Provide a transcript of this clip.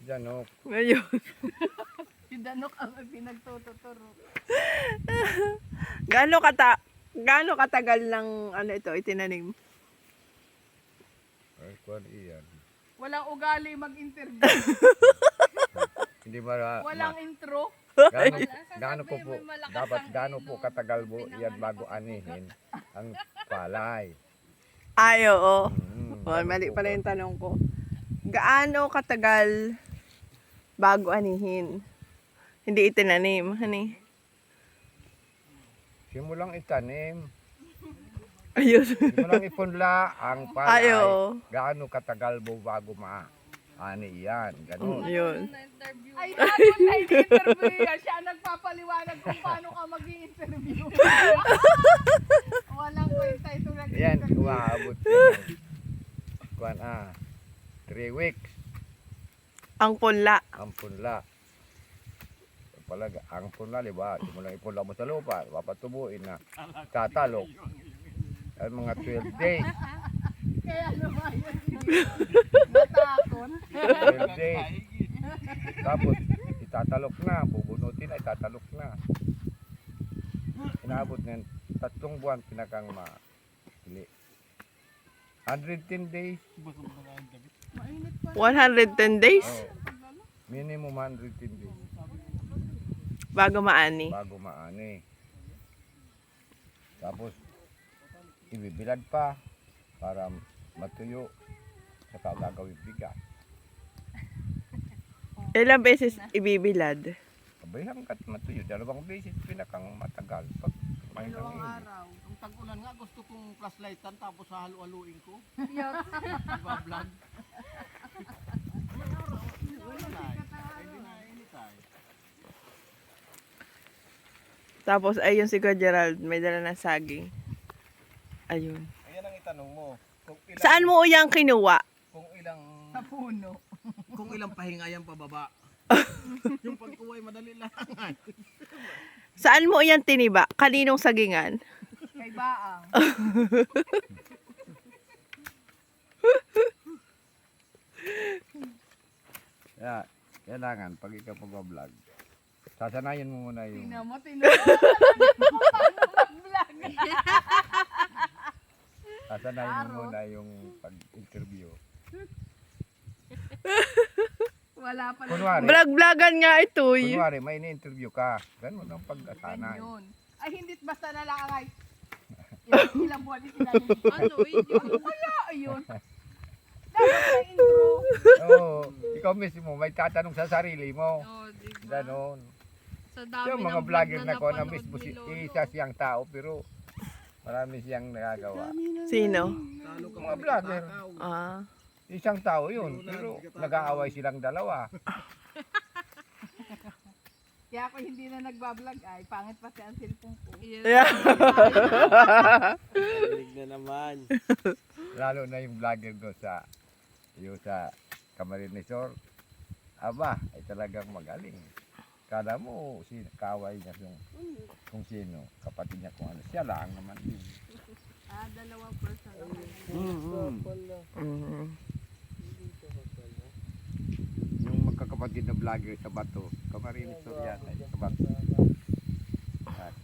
Janok. Ngayon. Si Danok ang pinagtututuro. Gaano katagal ng ano ito itinanim? Ay, kwan iyan. Walang ugali mag-interview. Hindi ba Walang intro. gaano po dapat gaano po katagal po yan bago anihin ang palay. Ay, oo. Oh, Gaano mali po pala ba? yung tanong ko. Gaano katagal bago anihin? Hindi itinanim, hani? Simulang itanim, Ayun. simulang ipunla ang palay. Ayo. Gaano katagal mo bago maani yan? Ganun. Yun. Ay, ano na interview yan. Siya ang nagpapaliwanag kung paano ka mag-i-interview. Walang kwenta ito Yan, nag-interview. umaabot yan. Kwan 3 weeks Ang punla. ang punla. Palaga, ang punla, di ba? Simulang ipunla mo sa lupa, papatubuin na tatalok. Ang mga 12 days. Kaya naman yun. Natakot. 12 days. Tapos, itatalok na, bubunutin na, itatalok na. Inaabot na yun, 3 buwan pinakang mapili. 110 days. Mainit pa. 110 days Oh, minimum 110 days bago maani. bago maani. Tapos, ibibilad pa para matuyo. Saka gagawin bigas. Ilang beses ibibilad? Abay, hanggat matuyo. 2 beses pinakang matagal. Pag kumain ng Dalawang init. araw. Ang tag-ulan nga, gusto kong flashlightan tapos halu-haluin ko. Yak. Iba-vlog. Wala na eh. Hindi na anytime. Tapos ayun si Kuya Gerald, may dala ng saging. Ayun. Ayan ang itanong mo. Saan mo uyang kinuha? Sa puno. Kung ilang pahinga yan pababa. Yung pagkuha ay madali lang. Saan mo uyang tiniba? Kaninong sagingan? Kay Baang. Kaya, kailangan, pag ikaw pag-vlog, sasanayin mo muna yung... Tingnan mo, kung paano mag-vlog. Sasanayin mo muna yung pag-interview. Wala pa Kunwari, Vlog-vlogan nga ito. kunwari may ini-interview ka. Ganun ang pag-asanay. yun. Ay, hindi basta na lang ay. Ilang buwan din sila. Ano, wala, ayun. Dapat may intro. Oo, ikaw mismo may tatanong sa sarili mo. Ganon. Sa dami Yung ng mga vlogger na ko na napanood mismo ni Lolo. isa siyang tao pero marami siyang nagagawa. Sino? Talo ka Mga vlogger. Ah. Isang tao yun pero nag-aaway silang dalawa. Kaya ako hindi na nagbablog ay, pangit pati ang cellphone ko. Yeah. Galing na naman. Lalo na yung vlogger doon sa Camarines Sur. Aba, ay talagang magaling. Kala mo, kaway niya kung sino, kapatid niya kung ano. Siya lang naman din. Dalawang person. Mm. Yung magkakapatid na vlogger sa Bato, Camarines Sur yan, ay sa Bato. At